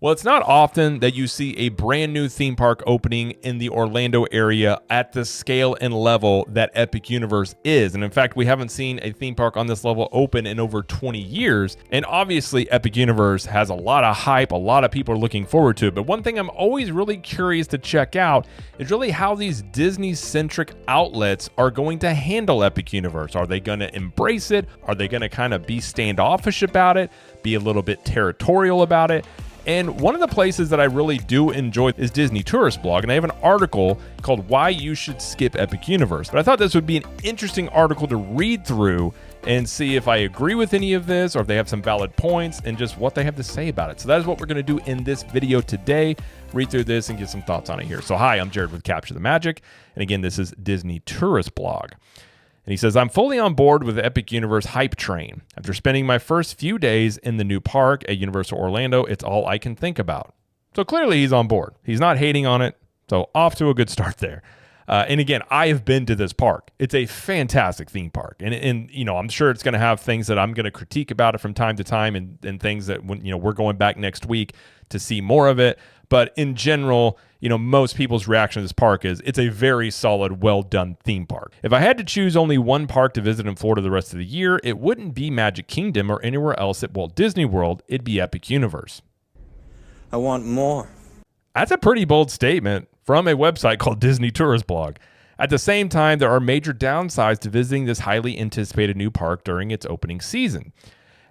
Well, it's not often that you see a brand new theme park opening in the Orlando area at the scale and level that Epic Universe is. And in fact, we haven't seen a theme park on this level open in over 20 years. And obviously, Epic Universe has a lot of hype. A lot of people are looking forward to it. But one thing I'm always really curious to check out is really how these Disney-centric outlets are going to handle Epic Universe. Are they going to embrace it? Are they going to kind of be standoffish about it? Be a little bit territorial about it? And one of the places that I really do enjoy is Disney Tourist Blog, and I have an article called Why You Should Skip Epic Universe. But I thought this would be an interesting article to read through and see if I agree with any of this or if they have some valid points and just what they have to say about it. So that is what we're going to do in this video today. Read through this and get some thoughts on it here. So hi, I'm Jared with Capture the Magic. And again, this is Disney Tourist Blog. And he says, I'm fully on board with the Epic Universe hype train. After spending my first few days in the new park at Universal Orlando, it's all I can think about. So clearly he's on board. He's not hating on it. So off to a good start there. And again, I have been to this park. It's a fantastic theme park. And you know, I'm sure it's going to have things that I'm going to critique about it from time to time and things that, when, you know, we're going back next week to see more of it. But in general, you know, most people's reaction to this park is it's a very solid, well-done theme park. If I had to choose only one park to visit in Florida the rest of the year, it wouldn't be Magic Kingdom or anywhere else at Walt Disney World. It'd be Epic Universe. I want more. That's a pretty bold statement from a website called Disney Tourist Blog. At the same time, there are major downsides to visiting this highly anticipated new park during its opening season.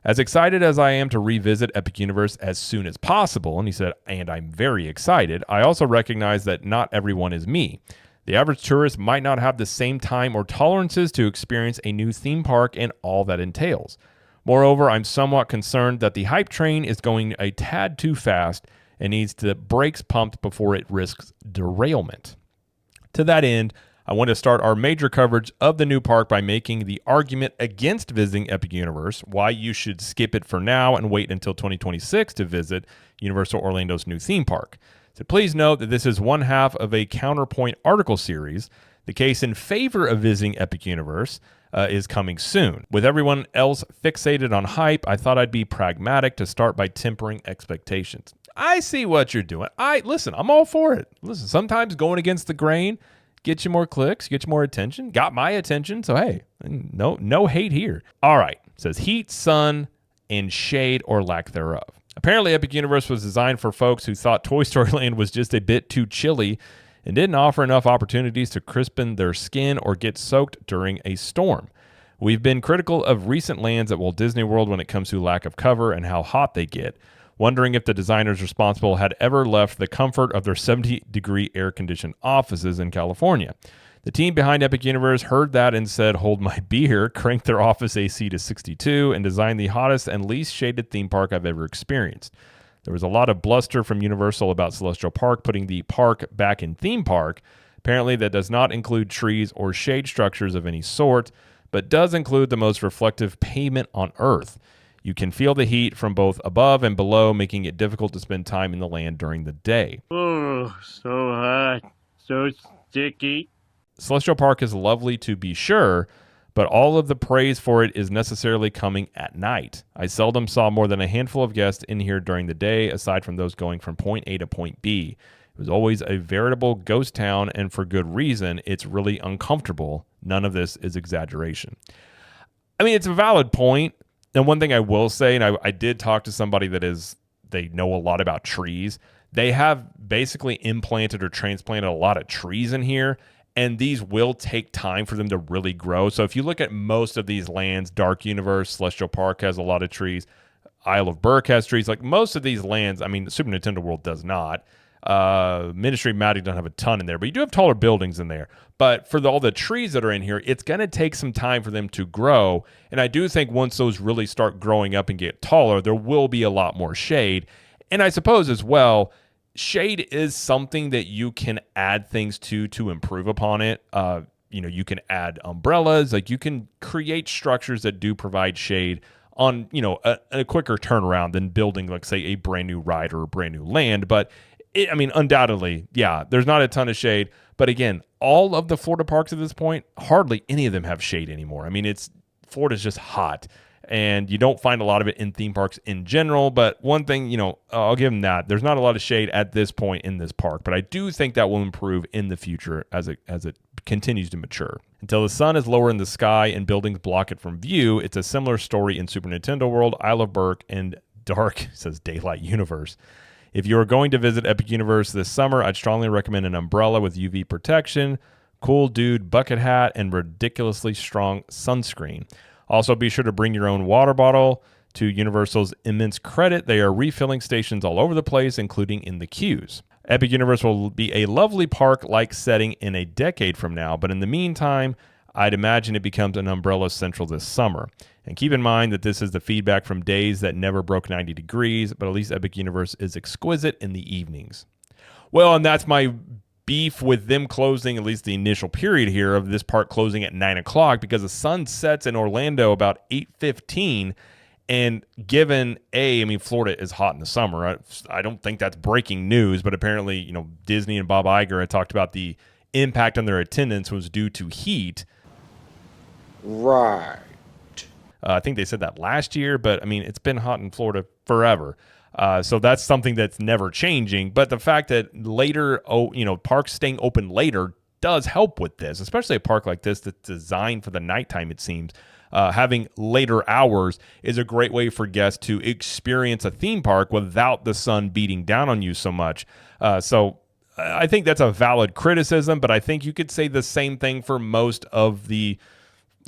As excited as I am to revisit Epic Universe as soon as possible, and he said, and I'm very excited, I also recognize that not everyone is me. The average tourist might not have the same time or tolerances to experience a new theme park and all that entails. Moreover, I'm somewhat concerned that the hype train is going a tad too fast and needs the brakes pumped before it risks derailment. To that end, I want to start our major coverage of the new park by making the argument against visiting Epic Universe, why you should skip it for now and wait until 2026 to visit Universal Orlando's new theme park. So please note that this is one half of a counterpoint article series. The case in favor of visiting Epic Universe is coming soon. With everyone else fixated on hype, I thought I'd be pragmatic to start by tempering expectations. I see what you're doing. Listen, I'm all for it. Listen, sometimes going against the grain get you more clicks, get you more attention. Got my attention, so hey, no hate here. All right, it says heat, sun, and shade or lack thereof. Apparently, Epic Universe was designed for folks who thought Toy Story Land was just a bit too chilly and didn't offer enough opportunities to crispen their skin or get soaked during a storm. We've been critical of recent lands at Walt Disney World when it comes to lack of cover and how hot they get, wondering if the designers responsible had ever left the comfort of their 70-degree air-conditioned offices in California. The team behind Epic Universe heard that and said, hold my beer, cranked their office AC to 62, and designed the hottest and least shaded theme park I've ever experienced. There was a lot of bluster from Universal about Celestial Park putting the park back in theme park. Apparently that does not include trees or shade structures of any sort, but does include the most reflective pavement on Earth. You can feel the heat from both above and below, making it difficult to spend time in the land during the day. Oh, so hot, so sticky. Celestial Park is lovely to be sure, but all of the praise for it is necessarily coming at night. I seldom saw more than a handful of guests in here during the day, aside from those going from point A to point B. It was always a veritable ghost town, and for good reason. It's really uncomfortable. None of this is exaggeration. I mean, it's a valid point. And one thing I will say, and I did talk to somebody they know a lot about trees. They have basically implanted or transplanted a lot of trees in here, and these will take time for them to really grow. So if you look at most of these lands, Dark Universe, Celestial Park has a lot of trees. Isle of Berk has trees. Like most of these lands, I mean, Super Nintendo World does not. Ministry of Magic don't have a ton in there, but you do have taller buildings in there. But for all the trees that are in here, it's going to take some time for them to grow. And I do think once those really start growing up and get taller, there will be a lot more shade. And I suppose as well, shade is something that you can add things to improve upon it. You can add umbrellas, like you can create structures that do provide shade on, a quicker turnaround than building, like say, a brand new ride or a brand new land. But undoubtedly, yeah, there's not a ton of shade. But again, all of the Florida parks at this point, hardly any of them have shade anymore. I mean, Florida's just hot. and you don't find a lot of it in theme parks in general. But one thing, I'll give them that. There's not a lot of shade at this point in this park, but I do think that will improve in the future as it continues to mature. Until the sun is lower in the sky and buildings block it from view, it's a similar story in Super Nintendo World, Isle of Berk, and Dark, says Daylight Universe. If you are going to visit Epic Universe this summer, I'd strongly recommend an umbrella with UV protection, cool dude bucket hat, and ridiculously strong sunscreen. Also, be sure to bring your own water bottle. To Universal's immense credit, they are refilling stations all over the place, including in the queues. Epic Universe will be a lovely park-like setting in a decade from now, but in the meantime, I'd imagine it becomes an umbrella central this summer. And keep in mind that this is the feedback from days that never broke 90 degrees, but at least Epic Universe is exquisite in the evenings. Well, and that's my beef with them closing, at least the initial period here of this park closing at 9 o'clock, because the sun sets in Orlando about 8:15. And given Florida is hot in the summer. I don't think that's breaking news, but apparently, Disney and Bob Iger had talked about the impact on their attendance was due to heat. Right. I think they said that last year, but it's been hot in Florida forever. So that's something that's never changing. But the fact that later, parks staying open later does help with this, especially a park like this that's designed for the nighttime, it seems. Having later hours is a great way for guests to experience a theme park without the sun beating down on you so much. So I think that's a valid criticism, but I think you could say the same thing for most of the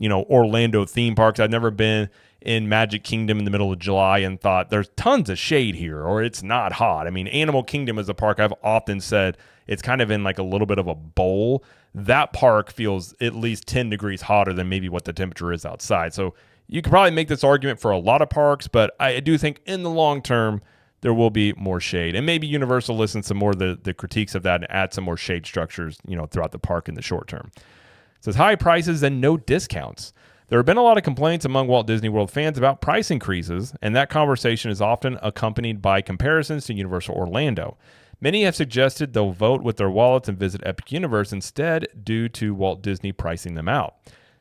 Orlando theme parks. I've never been in Magic Kingdom in the middle of July and thought there's tons of shade here or it's not hot. Animal Kingdom is a park I've often said it's kind of in like a little bit of a bowl. That park feels at least 10 degrees hotter than maybe what the temperature is outside. So you could probably make this argument for a lot of parks, but I do think in the long term, there will be more shade. And maybe Universal listens to more of the critiques of that and add some more shade structures, throughout the park in the short term. It says high prices and no discounts. There have been a lot of complaints among Walt Disney World fans about price increases, and that conversation is often accompanied by comparisons to Universal Orlando. Many have suggested they'll vote with their wallets and visit Epic Universe instead due to Walt Disney pricing them out.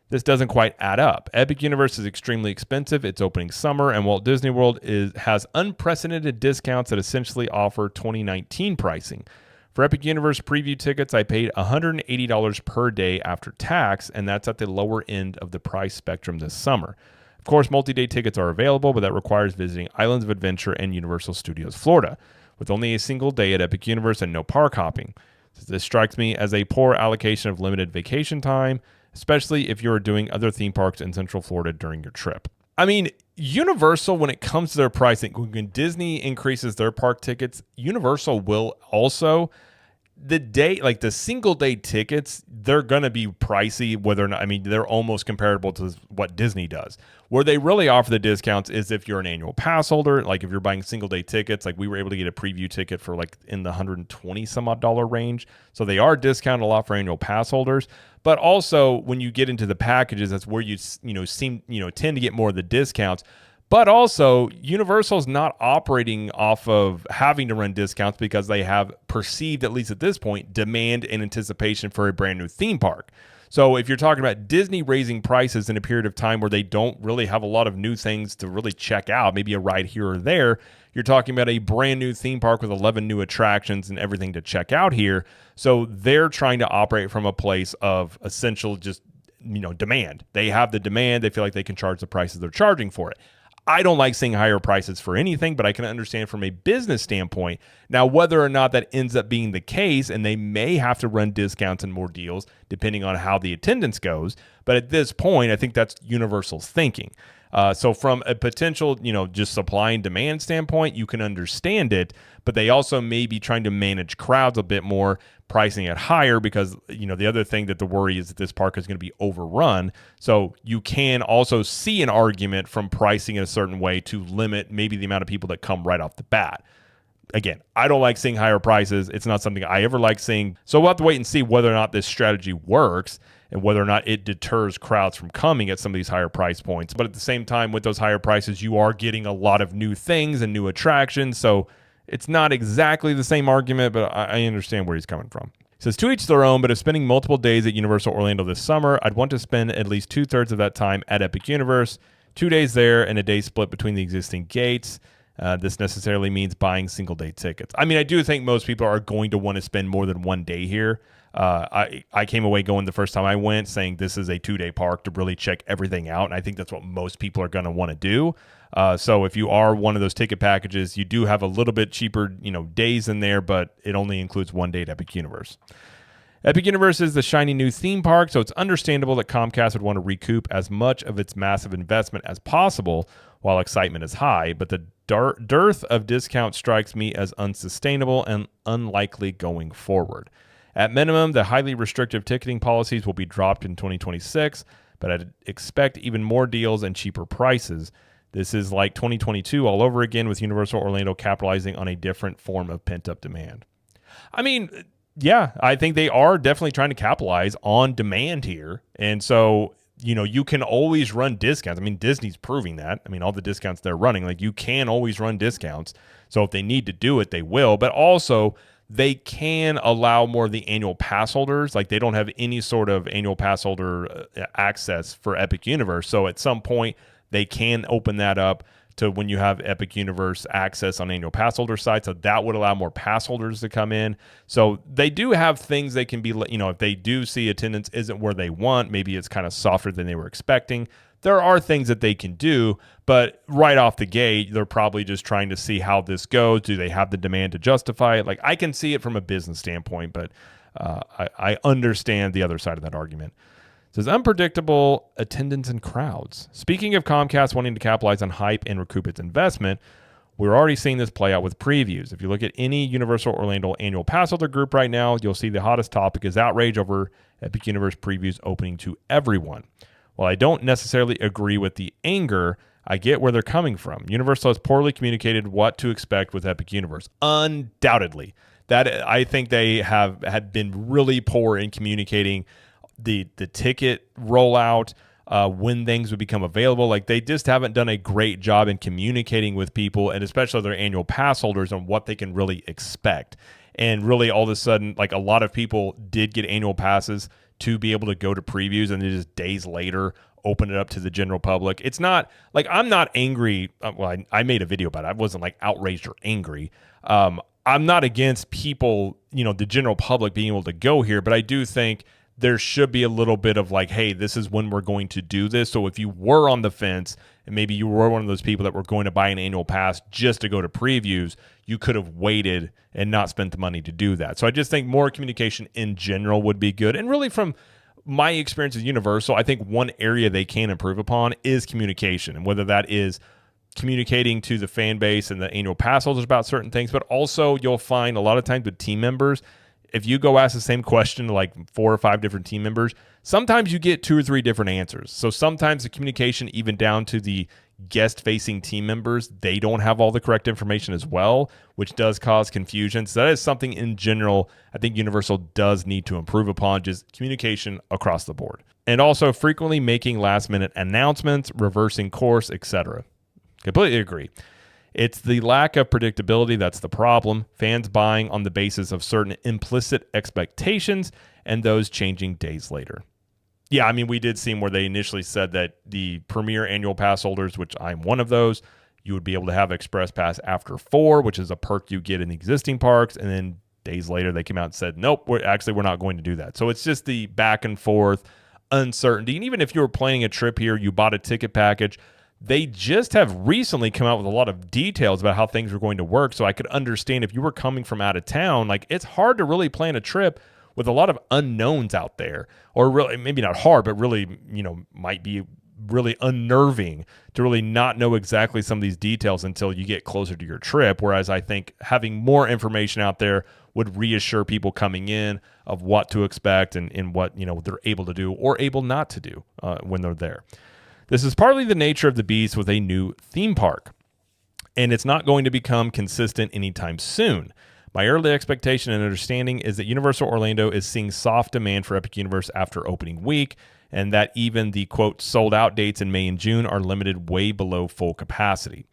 This doesn't quite add up. Epic Universe is extremely expensive. It's opening summer, and Walt Disney World has unprecedented discounts that essentially offer 2019 pricing. For Epic Universe preview tickets, I paid $180 per day after tax, and that's at the lower end of the price spectrum this summer. Of course, multi-day tickets are available, but that requires visiting Islands of Adventure and Universal Studios Florida, with only a single day at Epic Universe and no park hopping. This strikes me as a poor allocation of limited vacation time, especially if you're doing other theme parks in Central Florida during your trip. Universal, when it comes to their pricing, when Disney increases their park tickets, Universal will also. The single day tickets, they're going to be pricey, whether or not, they're almost comparable to what Disney does. Where they really offer the discounts is if you're an annual pass holder, like if you're buying single day tickets, like we were able to get a preview ticket for like in the $120 some odd range. So they are discounted a lot for annual pass holders. But also when you get into the packages, that's where you tend to get more of the discounts. But also, Universal's not operating off of having to run discounts because they have perceived, at least at this point, demand and anticipation for a brand new theme park. So if you're talking about Disney raising prices in a period of time where they don't really have a lot of new things to really check out, maybe a ride here or there, you're talking about a brand new theme park with 11 new attractions and everything to check out here. So they're trying to operate from a place of essential demand. They have the demand. They feel like they can charge the prices they're charging for it. I don't like seeing higher prices for anything, but I can understand from a business standpoint. Now, whether or not that ends up being the case, and they may have to run discounts and more deals depending on how the attendance goes. But at this point, I think that's Universal's thinking. So from a potential, just supply and demand standpoint, you can understand it, but they also may be trying to manage crowds a bit more, pricing it higher because, the other thing that the worry is that this park is going to be overrun. So you can also see an argument from pricing in a certain way to limit maybe the amount of people that come right off the bat. Again, I don't like seeing higher prices. It's not something I ever like seeing. So we'll have to wait and see whether or not this strategy works and whether or not it deters crowds from coming at some of these higher price points. But at the same time, with those higher prices, you are getting a lot of new things and new attractions. So it's not exactly the same argument, but I understand where he's coming from. He says, to each their own, but if spending multiple days at Universal Orlando this summer, I'd want to spend at least 2/3 of that time at Epic Universe. 2 days there and a day split between the existing gates. This necessarily means buying single-day tickets. I mean, I do think most people are going to want to spend more than 1 day here. I came away going the first time I went saying this is a 2-day park to really check everything out, and I think that's what most people are going to want to do. So if you are one of those ticket packages, you do have a little bit cheaper, days in there, but it only includes 1 day at Epic Universe. Epic Universe is the shiny new theme park, so it's understandable that Comcast would want to recoup as much of its massive investment as possible while excitement is high, but the dearth of discounts strikes me as unsustainable and unlikely going forward. At minimum, the highly restrictive ticketing policies will be dropped in 2026, but I'd expect even more deals and cheaper prices. This is like 2022 all over again, with Universal Orlando capitalizing on a different form of pent-up demand. I mean, yeah, I think they are definitely trying to capitalize on demand here. And so, you can always run discounts. I mean, Disney's proving that. I mean, all the discounts they're running, like, you can always run discounts. So if they need to do it, they will. But also, they can allow more of the annual pass holders. Like, they don't have any sort of annual pass holder access for Epic Universe. So at some point, they can open that up to when you have Epic Universe access on annual pass holder sites. So that would allow more pass holders to come in. So they do have things they can be, if they do see attendance isn't where they want, maybe it's kind of softer than they were expecting. There are things that they can do, but right off the gate, they're probably just trying to see how this goes. Do they have the demand to justify it? Like, I can see it from a business standpoint, but I understand the other side of that argument. It says unpredictable attendance and crowds. Speaking of Comcast wanting to capitalize on hype and recoup its investment, we're already seeing this play out with previews. If you look at any Universal Orlando annual pass holder group right now, you'll see the hottest topic is outrage over Epic Universe previews opening to everyone. While I don't necessarily agree with the anger, I get where they're coming from. Universal has poorly communicated what to expect with Epic Universe. Undoubtedly. That, I think they had been really poor in communicating the ticket rollout, when things would become available. Like, they just haven't done a great job in communicating with people, and especially their annual pass holders, on what they can really expect. And really, all of a sudden, like, a lot of people did get annual passes to be able to go to previews, and then just days later open it up to the general public. It's not like, I'm not angry. Well, I made a video about it. I wasn't like outraged or angry. I'm not against people, the general public being able to go here, but I do think there should be a little bit of like, hey, this is when we're going to do this. So if you were on the fence and maybe you were one of those people that were going to buy an annual pass just to go to previews, you could have waited and not spent the money to do that. So I just think more communication in general would be good. And really, from my experience with Universal, I think one area they can improve upon is communication, and whether that is communicating to the fan base and the annual pass holders about certain things, but also you'll find a lot of times with team members, if you go ask the same question to like 4 or 5 different team members, sometimes you get 2 or 3 different answers. So sometimes the communication, even down to the guest-facing team members, they don't have all the correct information as well, which does cause confusion. So that is something in general I think Universal does need to improve upon, just communication across the board. And also frequently making last-minute announcements, reversing course, etc. Completely agree. It's the lack of predictability that's the problem. Fans buying on the basis of certain implicit expectations and those changing days later. Yeah, I mean, we did see where they initially said that the premier annual pass holders, which I'm one of those, you would be able to have Express Pass after 4, which is a perk you get in the existing parks. And then days later, they came out and said, nope, we're not going to do that. So it's just the back and forth uncertainty. And even if you were planning a trip here, you bought a ticket package, they just have recently come out with a lot of details about how things were going to work. So I could understand if you were coming from out of town, like, it's hard to really plan a trip with a lot of unknowns out there, or really, maybe not hard, but really, might be really unnerving to really not know exactly some of these details until you get closer to your trip. Whereas I think having more information out there would reassure people coming in of what to expect and what, they're able to do or able not to do when they're there. This is partly the nature of the beast with a new theme park, and it's not going to become consistent anytime soon. My early expectation and understanding is that Universal Orlando is seeing soft demand for Epic Universe after opening week, and that even the, quote, sold out dates in May and June are limited way below full capacity.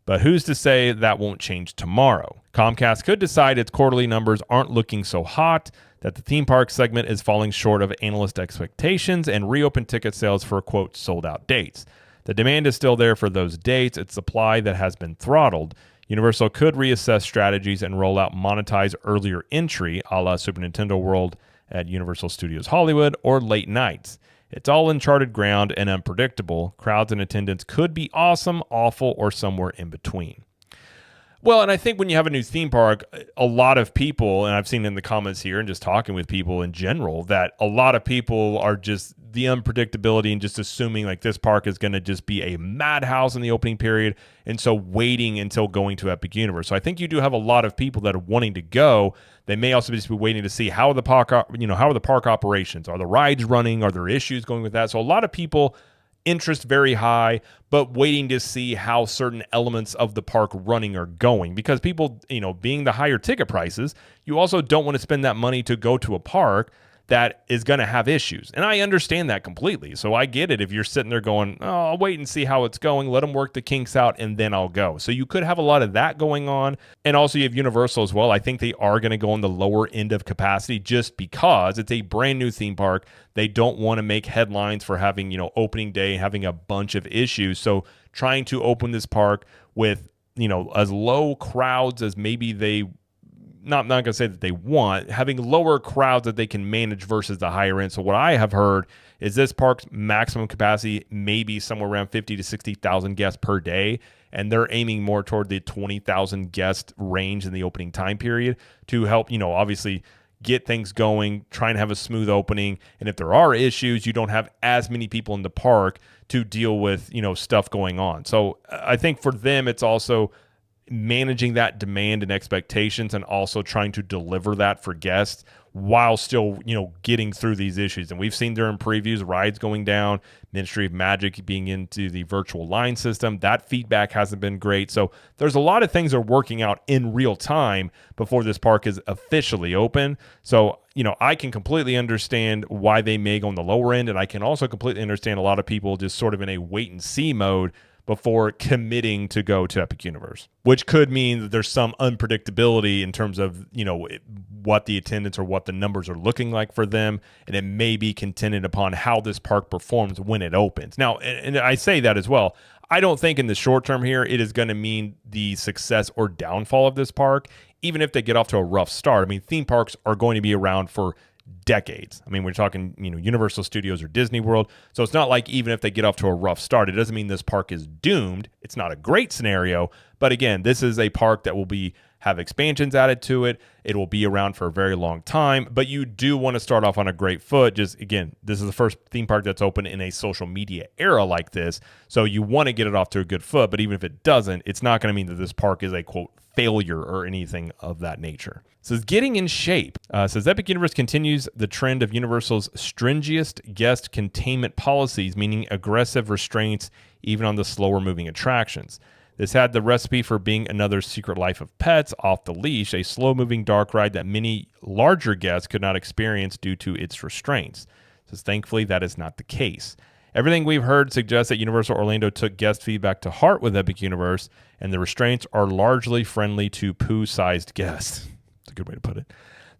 But who's to say that won't change tomorrow? Comcast could decide its quarterly numbers aren't looking so hot, that the theme park segment is falling short of analyst expectations, and reopen ticket sales for, quote, sold out dates. The demand is still there for those dates. It's supply that has been throttled. Universal could reassess strategies and roll out monetized earlier entry, a la Super Nintendo World at Universal Studios Hollywood, or late nights. It's all uncharted ground and unpredictable. Crowds and attendance could be awesome, awful, or somewhere in between. Well, and I think when you have a new theme park, a lot of people, and I've seen in the comments here and just talking with people in general, that a lot of people are just the unpredictability and just assuming like this park is going to just be a madhouse in the opening period. And so waiting until going to Epic Universe. So I think you do have a lot of people that are wanting to go. They may also just be waiting to see how are the park, how are the park operations? Are the rides running? Are there issues going with that? So a lot of people, interest very high, but waiting to see how certain elements of the park running are going, because people, being the higher ticket prices, you also don't want to spend that money to go to a park that is going to have issues. And I understand that completely. So I get it if you're sitting there going, oh, I'll wait and see how it's going, let them work the kinks out, and then I'll go. So you could have a lot of that going on. And also you have Universal as well. I think they are going to go on the lower end of capacity just because it's a brand new theme park. They don't want to make headlines for having, opening day, having a bunch of issues. So trying to open this park with, as low crowds as maybe they not going to say that they want, having lower crowds that they can manage versus the higher end. So what I have heard is this park's maximum capacity may be somewhere around 50 to 60,000 guests per day, and they're aiming more toward the 20,000 guest range in the opening time period to help, obviously get things going, try and have a smooth opening. And if there are issues, you don't have as many people in the park to deal with, stuff going on. So I think for them, it's also managing that demand and expectations and also trying to deliver that for guests while still, getting through these issues. And we've seen during previews, rides going down, Ministry of Magic being into the virtual line system. That feedback hasn't been great. So there's a lot of things that are working out in real time before this park is officially open. So, I can completely understand why they may go on the lower end. And I can also completely understand a lot of people just sort of in a wait and see mode before committing to go to Epic Universe, which could mean that there's some unpredictability in terms of, what the attendance or what the numbers are looking like for them. And it may be contingent upon how this park performs when it opens. Now, and I say that as well. I don't think in the short term here, it is going to mean the success or downfall of this park, even if they get off to a rough start. I mean, theme parks are going to be around for decades. I mean, we're talking, Universal Studios or Disney World. So it's not like even if they get off to a rough start, it doesn't mean this park is doomed. It's not a great scenario. But again, this is a park that will have expansions added to it. It will be around for a very long time. But you do want to start off on a great foot. Just again, this is the first theme park that's open in a social media era like this. So you want to get it off to a good foot. But even if it doesn't, it's not going to mean that this park is a quote failure or anything of that nature. It says getting in shape. Says Epic Universe continues the trend of Universal's stringent guest containment policies, meaning aggressive restraints even on the slower moving attractions. This had the recipe for being another Secret Life of Pets off the leash, a slow moving dark ride that many larger guests could not experience due to its restraints. It says thankfully that is not the case. Everything we've heard suggests that Universal Orlando took guest feedback to heart with Epic Universe, and the restraints are largely friendly to poo-sized guests. That's a good way to put it.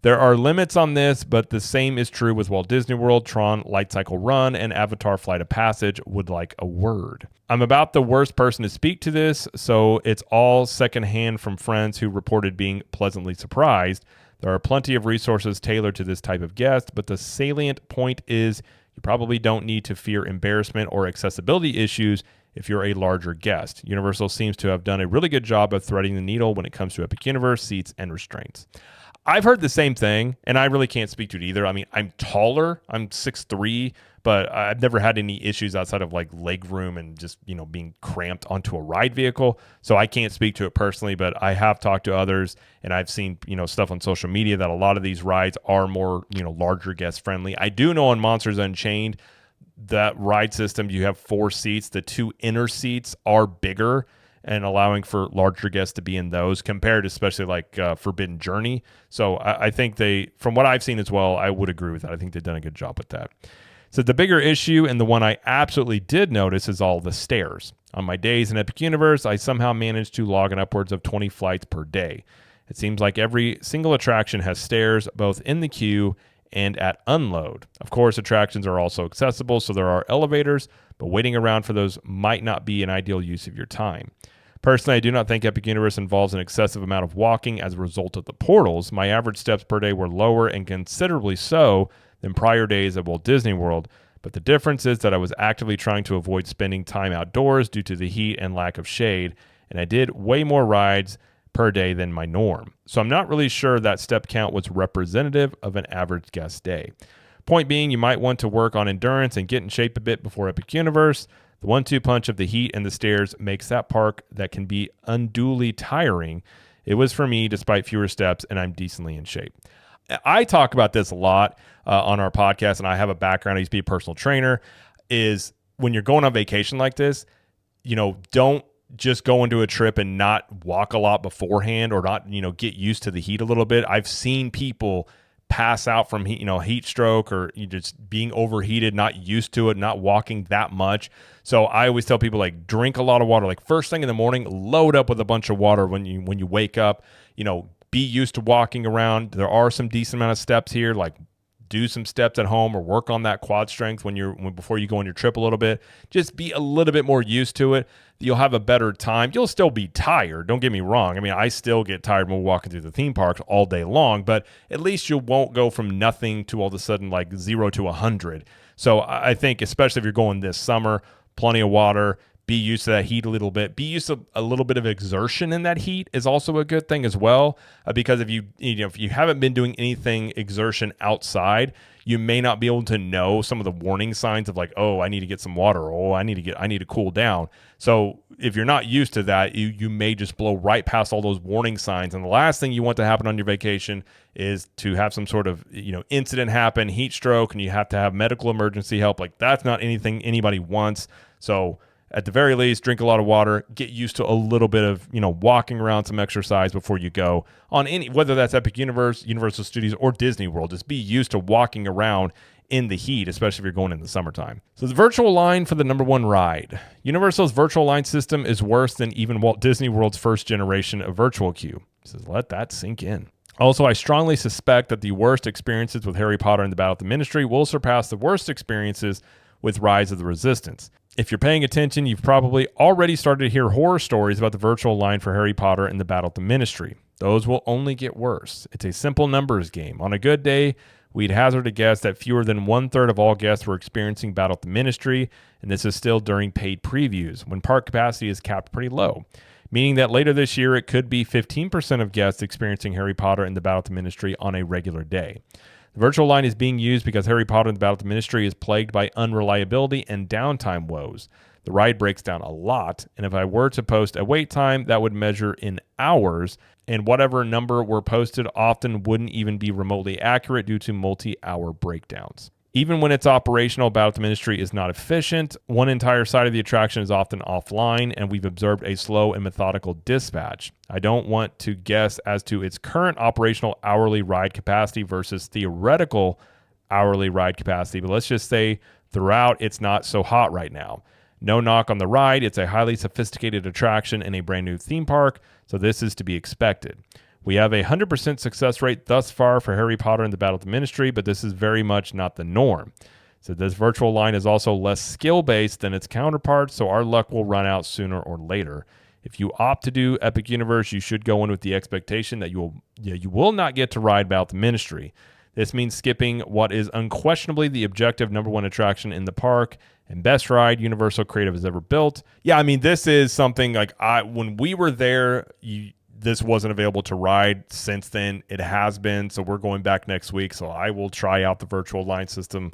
There are limits on this, but the same is true with Walt Disney World, Tron, Light Cycle Run, and Avatar Flight of Passage. Would like a word. I'm about the worst person to speak to this, so it's all secondhand from friends who reported being pleasantly surprised. There are plenty of resources tailored to this type of guest, but the salient point is you probably don't need to fear embarrassment or accessibility issues if you're a larger guest. Universal seems to have done a really good job of threading the needle when it comes to Epic Universe, seats, and restraints. I've heard the same thing, and I really can't speak to it either. I mean, I'm taller. I'm 6'3", but I've never had any issues outside of like leg room and just, being cramped onto a ride vehicle. So I can't speak to it personally, but I have talked to others, and I've seen, stuff on social media that a lot of these rides are more, larger guest friendly. I do know on Monsters Unchained, that ride system, you have 4 seats. The 2 inner seats are bigger and allowing for larger guests to be in those compared to especially like Forbidden Journey. So I think from what I've seen as well, I would agree with that. I think they've done a good job with that. So the bigger issue, and the one I absolutely did notice, is all the stairs. On my days in Epic Universe, I somehow managed to log in upwards of 20 flights per day. It seems like every single attraction has stairs, both in the queue and at unload. Of course, attractions are also accessible, so there are elevators, but waiting around for those might not be an ideal use of your time. Personally, I do not think Epic Universe involves an excessive amount of walking as a result of the portals. My average steps per day were lower and considerably so than prior days at Walt Disney World, but the difference is that I was actively trying to avoid spending time outdoors due to the heat and lack of shade, and I did way more rides per day than my norm. So I'm not really sure that step count was representative of an average guest day. Point being, you might want to work on endurance and get in shape a bit before Epic Universe. The 1-2 punch of the heat and the stairs makes that park that can be unduly tiring. It was for me, despite fewer steps, and I'm decently in shape. I talk about this a lot on our podcast, and I have a background. I used to be a personal trainer. Is when you're going on vacation like this, don't just go into a trip and not walk a lot beforehand or not, get used to the heat a little bit. I've seen people pass out from heat stroke or just being overheated, not used to it, not walking that much. So I always tell people, like, drink a lot of water. Like, first thing in the morning, load up with a bunch of water when you wake up. Be used to walking around. There are some decent amount of steps here, like do some steps at home or work on that quad strength before you go on your trip a little bit. Just be a little bit more used to it. You'll have a better time. You'll still be tired. Don't get me wrong. I mean, I still get tired when we're walking through the theme parks all day long, but at least you won't go from nothing to all of a sudden like 0 to 100. So I think, especially if you're going this summer, plenty of water, be used to that heat a little bit. Be used to a little bit of exertion in that heat is also a good thing as well. Because if you haven't been doing anything exertion outside, you may not be able to know some of the warning signs of like, oh, I need to get some water. Oh, I need to cool down. So if you're not used to that, you may just blow right past all those warning signs. And the last thing you want to happen on your vacation is to have some sort of incident happen, heat stroke, and you have to have medical emergency help. Like, that's not anything anybody wants. So at the very least, drink a lot of water, get used to a little bit of, walking around, some exercise before you go on whether that's Epic Universe, Universal Studios, or Disney World. Just be used to walking around in the heat, especially if you're going in the summertime. So the virtual line for the number one ride. Universal's virtual line system is worse than even Walt Disney World's first generation of virtual queue. So let that sink in. Also, I strongly suspect that the worst experiences with Harry Potter and the Battle of the Ministry will surpass the worst experiences with Rise of the Resistance. If you're paying attention, you've probably already started to hear horror stories about the virtual line for Harry Potter and the Battle of the Ministry. Those will only get worse. It's a simple numbers game. On a good day, we'd hazard a guess that fewer than 1/3 of all guests were experiencing Battle of the Ministry, and this is still during paid previews, when park capacity is capped pretty low, meaning that later this year it could be 15% of guests experiencing Harry Potter and the Battle of the Ministry on a regular day. The virtual line is being used because Harry Potter and the Battle of the Ministry is plagued by unreliability and downtime woes. The ride breaks down a lot, and if I were to post a wait time, that would measure in hours, and whatever number were posted often wouldn't even be remotely accurate due to multi-hour breakdowns. Even when it's operational, Battle of the Ministry is not efficient. One entire side of the attraction is often offline, and we've observed a slow and methodical dispatch. I don't want to guess as to its current operational hourly ride capacity versus theoretical hourly ride capacity, but let's just say throughout it's not so hot right now. No knock on the ride. It's a highly sophisticated attraction in a brand new theme park, so this is to be expected. We have a 100% success rate thus far for Harry Potter and the Battle of the Ministry, but this is very much not the norm. So this virtual line is also less skill-based than its counterparts, so our luck will run out sooner or later. If you opt to do Epic Universe, you should go in with the expectation that you will not get to ride Battle of the Ministry. This means skipping what is unquestionably the objective number one attraction in the park and best ride Universal Creative has ever built. Yeah, I mean, this is something like when we were there, this wasn't available to ride. Since then, it has been. So we're going back next week. So I will try out the virtual line system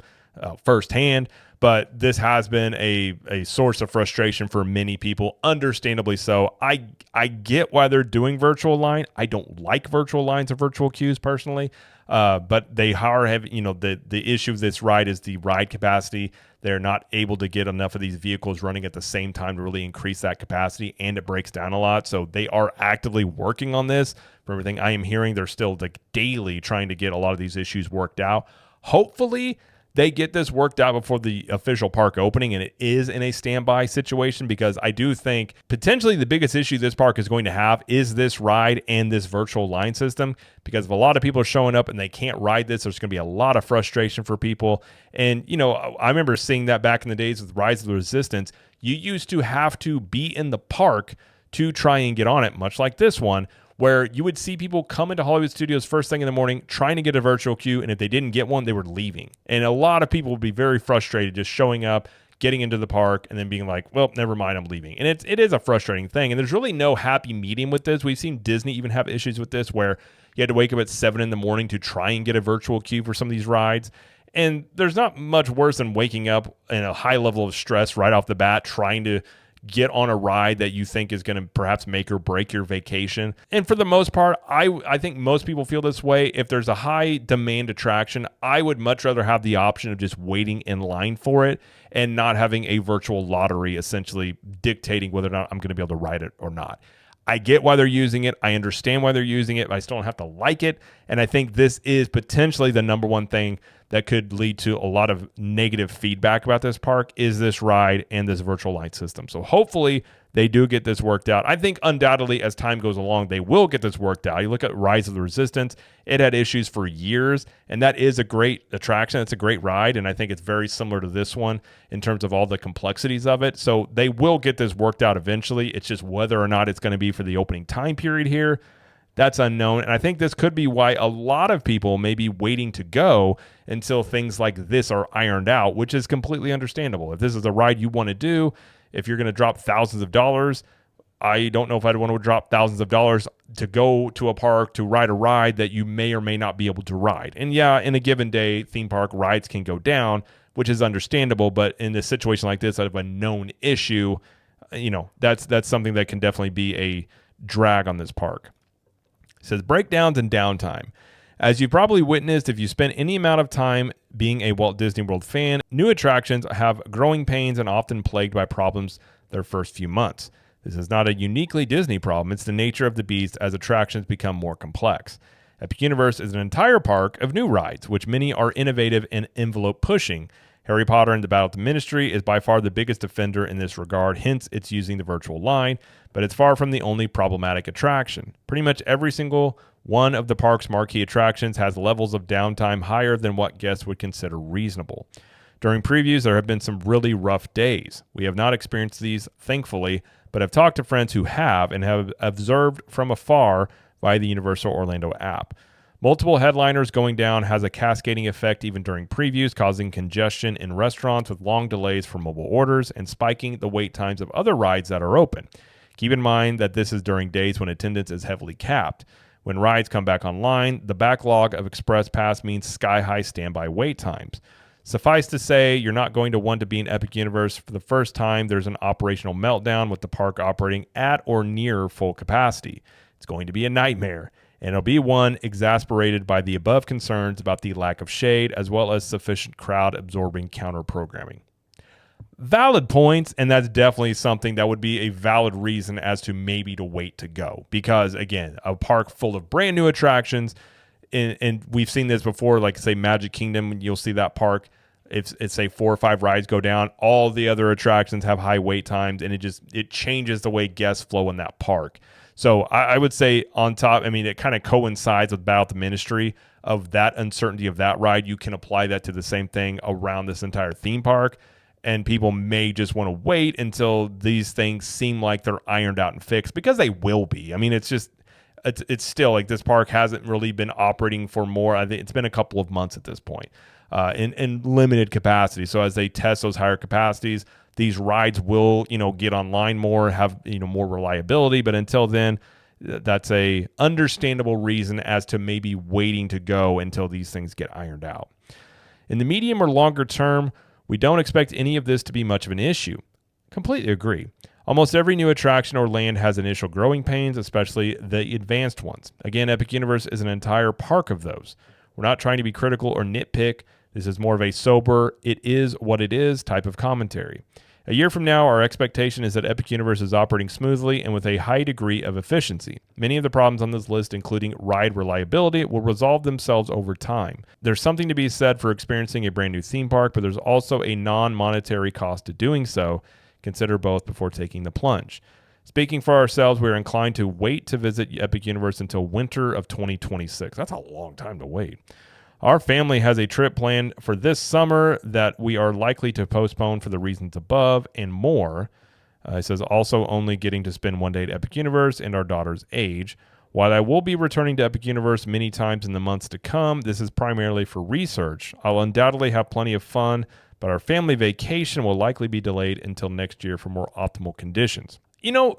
firsthand. But this has been a source of frustration for many people, understandably so. I get why they're doing virtual line. I don't like virtual lines or virtual queues personally, but they are having, the issue of this ride is the ride capacity. They're not able to get enough of these vehicles running at the same time to really increase that capacity, and it breaks down a lot. So they are actively working on this. From everything I am hearing, they're still daily trying to get a lot of these issues worked out. Hopefully, they get this worked out before the official park opening, and it is in a standby situation, because I do think potentially the biggest issue this park is going to have is this ride and this virtual line system, because if a lot of people are showing up and they can't ride this, there's going to be a lot of frustration for people. And, I remember seeing that back in the days with Rise of the Resistance. You used to have to be in the park to try and get on it, much like this one, where you would see people come into Hollywood Studios first thing in the morning trying to get a virtual queue, and if they didn't get one, they were leaving. And a lot of people would be very frustrated just showing up, getting into the park, and then being like, well, never mind, I'm leaving. And it is a frustrating thing, and there's really no happy medium with this. We've seen Disney even have issues with this, where you had to wake up at 7 in the morning to try and get a virtual queue for some of these rides. And there's not much worse than waking up in a high level of stress right off the bat, trying to get on a ride that you think is going to perhaps make or break your vacation. And for the most part, I think most people feel this way. If there's a high demand attraction, I would much rather have the option of just waiting in line for it and not having a virtual lottery essentially dictating whether or not I'm going to be able to ride it or not. I get why they're using it. I understand why they're using it, but I still don't have to like it. And I think this is potentially the number one thing that could lead to a lot of negative feedback about this park, is this ride and this virtual line system. So hopefully they do get this worked out. I think undoubtedly as time goes along, they will get this worked out. You look at Rise of the Resistance, it had issues for years, and that is a great attraction. It's a great ride, and I think it's very similar to this one in terms of all the complexities of it. So they will get this worked out eventually. It's just whether or not it's going to be for the opening time period here, that's unknown. And I think this could be why a lot of people may be waiting to go until things like this are ironed out, which is completely understandable. If this is a ride you want to do, if you're going to drop thousands of dollars, I don't know if I'd want to drop thousands of dollars to go to a park to ride a ride that you may or may not be able to ride. And yeah, in a given day, theme park rides can go down, which is understandable. But in a situation like this, out of a known issue, that's something that can definitely be a drag on this park. It says breakdowns and downtime. As you've probably witnessed if you spent any amount of time being a Walt Disney World fan, new attractions have growing pains and often plagued by problems their first few months. This is not a uniquely Disney problem. It's the nature of the beast as attractions become more complex. Epic Universe is an entire park of new rides, which many are innovative and envelope pushing. Harry Potter and the Battle at the Ministry is by far the biggest offender in this regard, hence it's using the virtual line, but it's far from the only problematic attraction. Pretty much every single one of the park's marquee attractions has levels of downtime higher than what guests would consider reasonable. During previews, there have been some really rough days. We have not experienced these, thankfully, but I've talked to friends who have and have observed from afar via the Universal Orlando app. Multiple headliners going down has a cascading effect even during previews, causing congestion in restaurants with long delays for mobile orders and spiking the wait times of other rides that are open. Keep in mind that this is during days when attendance is heavily capped. When rides come back online, the backlog of Express Pass means sky-high standby wait times. Suffice to say, you're not going to want to be in Epic Universe for the first time there's an operational meltdown with the park operating at or near full capacity. It's going to be a nightmare, and it'll be one exasperated by the above concerns about the lack of shade as well as sufficient crowd-absorbing counter-programming. Valid points, and that's definitely something that would be a valid reason as to maybe to wait to go. Because, again, a park full of brand new attractions, and we've seen this before, like, say, Magic Kingdom, you'll see that park, if it's, say, 4 or 5 rides go down, all the other attractions have high wait times, and it changes the way guests flow in that park. So I would say on top, it kind of coincides with Battle at the Ministry of that uncertainty of that ride. You can apply that to the same thing around this entire theme park. And people may just want to wait until these things seem like they're ironed out and fixed, because they will be. It's still like this park hasn't really been operating for more. I think it's been a couple of months at this point in limited capacity. So as they test those higher capacities, these rides will, get online more, have, more reliability. But until then, that's a understandable reason as to maybe waiting to go until these things get ironed out. In the medium or longer term, we don't expect any of this to be much of an issue. Completely agree. Almost every new attraction or land has initial growing pains, especially the advanced ones. Again, Epic Universe is an entire park of those. We're not trying to be critical or nitpick. This is more of a sober, it is what it is type of commentary. A year from now, our expectation is that Epic Universe is operating smoothly and with a high degree of efficiency. Many of the problems on this list, including ride reliability, will resolve themselves over time. There's something to be said for experiencing a brand new theme park, but there's also a non-monetary cost to doing so. Consider both before taking the plunge. Speaking for ourselves, we are inclined to wait to visit Epic Universe until winter of 2026. That's a long time to wait. Our family has a trip planned for this summer that we are likely to postpone for the reasons above and more. It says also only getting to spend one day at Epic Universe and our daughter's age. While I will be returning to Epic Universe many times in the months to come, this is primarily for research. I'll undoubtedly have plenty of fun, but our family vacation will likely be delayed until next year for more optimal conditions. You know,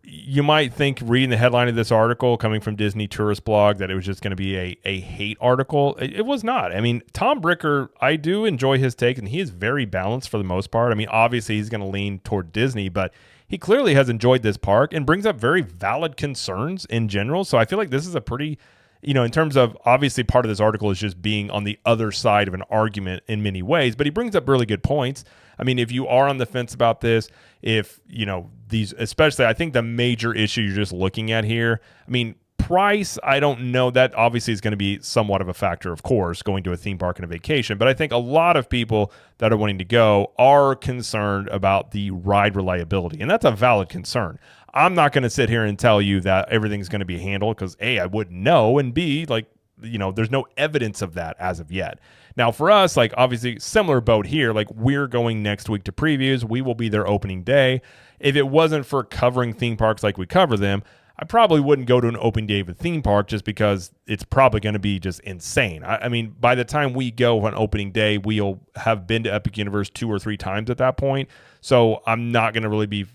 you might think reading the headline of this article coming from Disney Tourist Blog that it was just going to be a hate article. It was not. I mean, Tom Bricker, I do enjoy his take, and he is very balanced for the most part. I mean, obviously he's going to lean toward Disney, but he clearly has enjoyed this park and brings up very valid concerns in general. So I feel like this is a pretty, in terms of, obviously part of this article is just being on the other side of an argument in many ways, but he brings up really good points. I mean, if you are on the fence about this, if, these, especially, I think the major issue you're just looking at here, I mean, price, I don't know. That obviously is going to be somewhat of a factor, of course, going to a theme park and a vacation. But I think a lot of people that are wanting to go are concerned about the ride reliability. And that's a valid concern. I'm not going to sit here and tell you that everything's going to be handled because A, I wouldn't know, and B, there's no evidence of that as of yet. Now, for us, obviously, similar boat here. We're going next week to previews. We will be there opening day. If it wasn't for covering theme parks like we cover them, I probably wouldn't go to an opening day of a theme park just because it's probably going to be just insane. I mean, by the time we go on opening day, we'll have been to Epic Universe 2 or 3 times at that point. So I'm not going to really be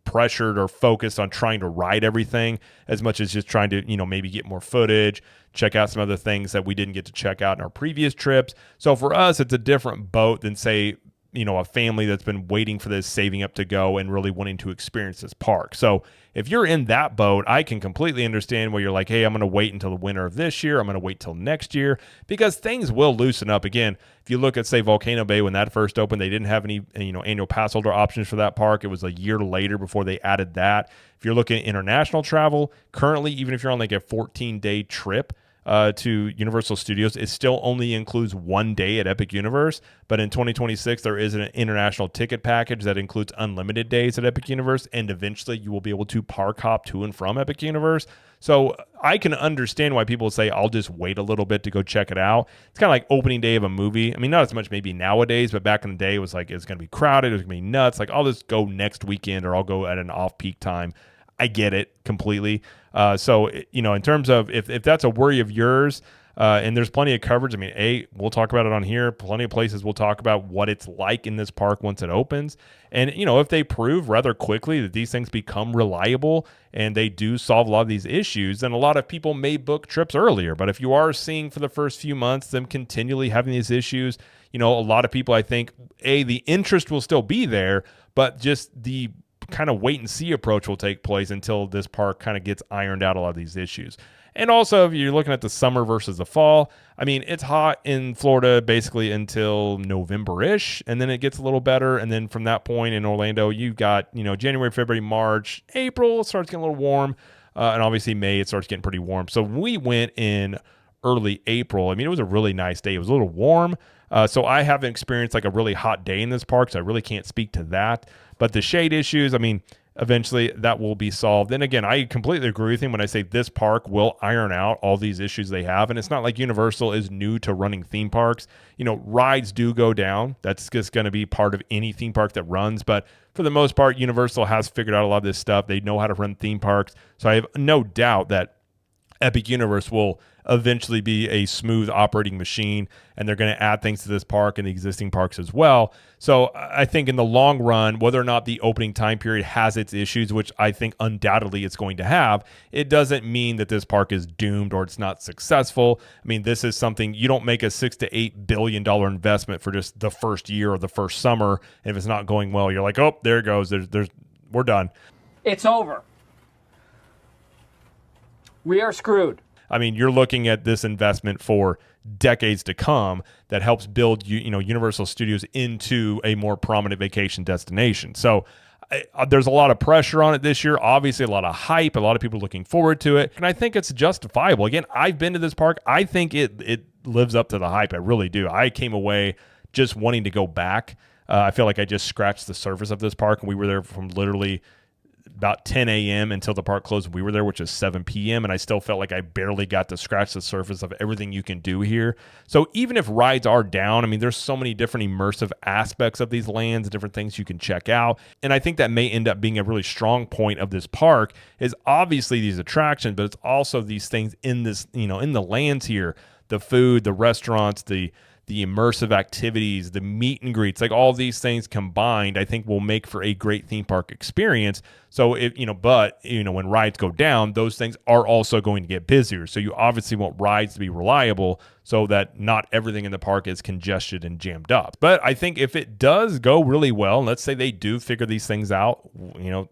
pressured or focused on trying to ride everything as much as just trying to, maybe get more footage, check out some other things that we didn't get to check out in our previous trips. So for us, it's a different boat than, say, a family that's been waiting for this, saving up to go and really wanting to experience this park. So if you're in that boat, I can completely understand where you're like, hey, I'm going to wait until the winter of this year. I'm going to wait till next year because things will loosen up. Again, if you look at, say, Volcano Bay, when that first opened, they didn't have any, annual pass holder options for that park. It was a year later before they added that. If you're looking at international travel, currently, even if you're on a 14-day trip, to Universal Studios, it still only includes 1 day at Epic Universe. But in 2026, there is an international ticket package that includes unlimited days at Epic Universe, and eventually you will be able to park hop to and from Epic Universe. So I can understand why people say, I'll just wait a little bit to go check it out. It's kind of like opening day of a movie. I mean, not as much maybe nowadays, but back in the day, it was it's going to be crowded. It was going to be nuts. I'll just go next weekend or I'll go at an off-peak time. I get it completely. So, in terms of if that's a worry of yours, and there's plenty of coverage. I mean, we'll talk about it on here. Plenty of places we'll talk about what it's like in this park once it opens. And, if they prove rather quickly that these things become reliable and they do solve a lot of these issues, then a lot of people may book trips earlier. But if you are seeing for the first few months them continually having these issues, a lot of people, I think, the interest will still be there, but just the kind of wait and see approach will take place until this park kind of gets ironed out a lot of these issues. And also, if you're looking at the summer versus the fall, I mean, it's hot in Florida basically until November-ish, and then it gets a little better. And then from that point in Orlando, you've got, January, February, March, April, it starts getting a little warm. And obviously May, it starts getting pretty warm. So we went in early April. I mean, it was a really nice day. It was a little warm. So I haven't experienced a really hot day in this park, so I really can't speak to that. But the shade issues, I mean, eventually that will be solved. And again, I completely agree with him when I say this park will iron out all these issues they have. And it's not like Universal is new to running theme parks. Rides do go down. That's just going to be part of any theme park that runs. But for the most part, Universal has figured out a lot of this stuff. They know how to run theme parks. So I have no doubt that Epic Universe will eventually be a smooth operating machine, and they're going to add things to this park and the existing parks as well. So I think in the long run, whether or not the opening time period has its issues, which I think undoubtedly it's going to have, it doesn't mean that this park is doomed or it's not successful. I mean, this is something you don't make a $6 to $8 billion investment for just the first year or the first summer. And if it's not going well, you're like, oh, there it goes. We're done. It's over. We are screwed. I mean, you're looking at this investment for decades to come that helps build Universal Studios into a more prominent vacation destination. So there's a lot of pressure on it this year. Obviously, a lot of hype. A lot of people looking forward to it, and I think it's justifiable. Again, I've been to this park. I think it lives up to the hype. I really do. I came away just wanting to go back. I feel like I just scratched the surface of this park, and we were there from literally about 10 a.m. until the park closed. We were there, which is 7 p.m., and I still felt like I barely got to scratch the surface of everything you can do here. So even if rides are down, I mean, there's so many different immersive aspects of these lands, different things you can check out, and I think that may end up being a really strong point of this park is obviously these attractions, but it's also these things in this, in the lands here, the food, the restaurants, the immersive activities, the meet and greets, like all these things combined, I think will make for a great theme park experience. So when rides go down, those things are also going to get busier. So you obviously want rides to be reliable so that not everything in the park is congested and jammed up. But I think if it does go really well, and let's say they do figure these things out,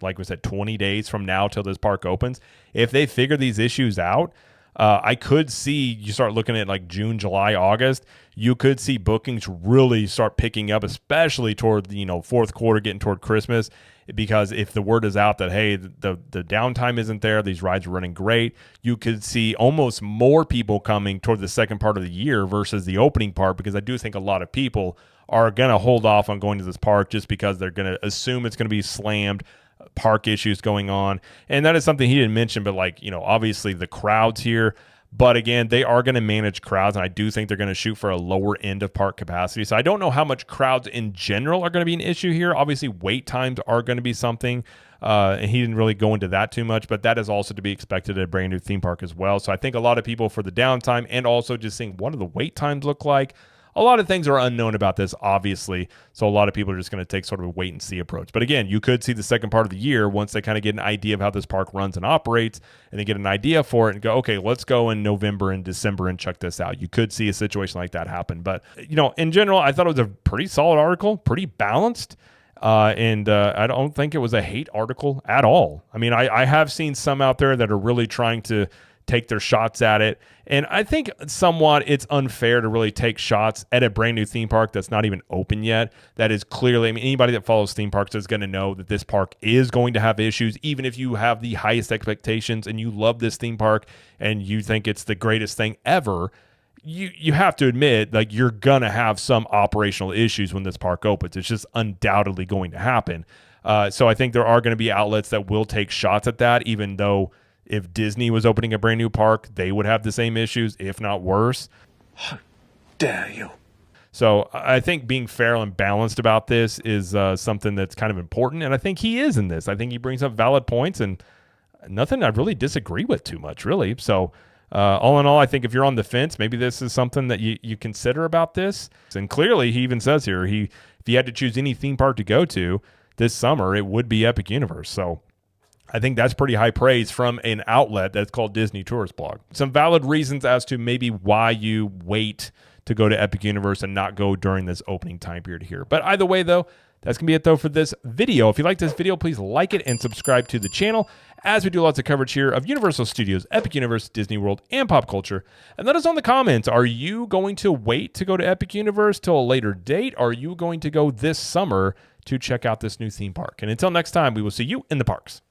like we said, 20 days from now till this park opens, if they figure these issues out, I could see you start looking at like June, July, August. You could see bookings really start picking up, especially toward the fourth quarter, getting toward Christmas. Because if the word is out that, hey, the downtime isn't there, these rides are running great, you could see almost more people coming toward the second part of the year versus the opening part, because I do think a lot of people are going to hold off on going to this park just because they're going to assume it's going to be slammed, park issues going on. And that is something he didn't mention, but obviously the crowds here. But again, they are going to manage crowds, and I do think they're going to shoot for a lower end of park capacity. So I don't know how much crowds in general are going to be an issue here. Obviously, wait times are going to be something, and he didn't really go into that too much, but that is also to be expected at a brand new theme park as well. So I think a lot of people, for the downtime and also just seeing what do the wait times look like, a lot of things are unknown about this, obviously. So a lot of people are just going to take sort of a wait and see approach. But again, you could see the second part of the year once they kind of get an idea of how this park runs and operates, and they get an idea for it and go, okay, let's go in November and December and check this out. You could see a situation like that happen. But, in general, I thought it was a pretty solid article, pretty balanced. And I don't think it was a hate article at all. I mean, I have seen some out there that are really trying to take their shots at it. And I think somewhat it's unfair to really take shots at a brand new theme park that's not even open yet. That is clearly, anybody that follows theme parks is going to know that this park is going to have issues, even if you have the highest expectations and you love this theme park and you think it's the greatest thing ever. You have to admit, like, you're going to have some operational issues when this park opens. It's just undoubtedly going to happen. So I think there are going to be outlets that will take shots at that, even though if Disney was opening a brand new park, they would have the same issues, if not worse. How dare you? So I think being fair and balanced about this is something that's kind of important, and I think he is in this. I think he brings up valid points, and nothing I really disagree with too much, really. So all in all, I think if you're on the fence, maybe this is something that you consider about this. And clearly, he even says here, if he had to choose any theme park to go to this summer, it would be Epic Universe. So I think that's pretty high praise from an outlet that's called Disney Tourist Blog. Some valid reasons as to maybe why you wait to go to Epic Universe and not go during this opening time period here. But either way, though, that's going to be it, though, for this video. If you like this video, please like it and subscribe to the channel, as we do lots of coverage here of Universal Studios, Epic Universe, Disney World, and pop culture. And let us know in the comments, are you going to wait to go to Epic Universe till a later date? Or are you going to go this summer to check out this new theme park? And until next time, we will see you in the parks.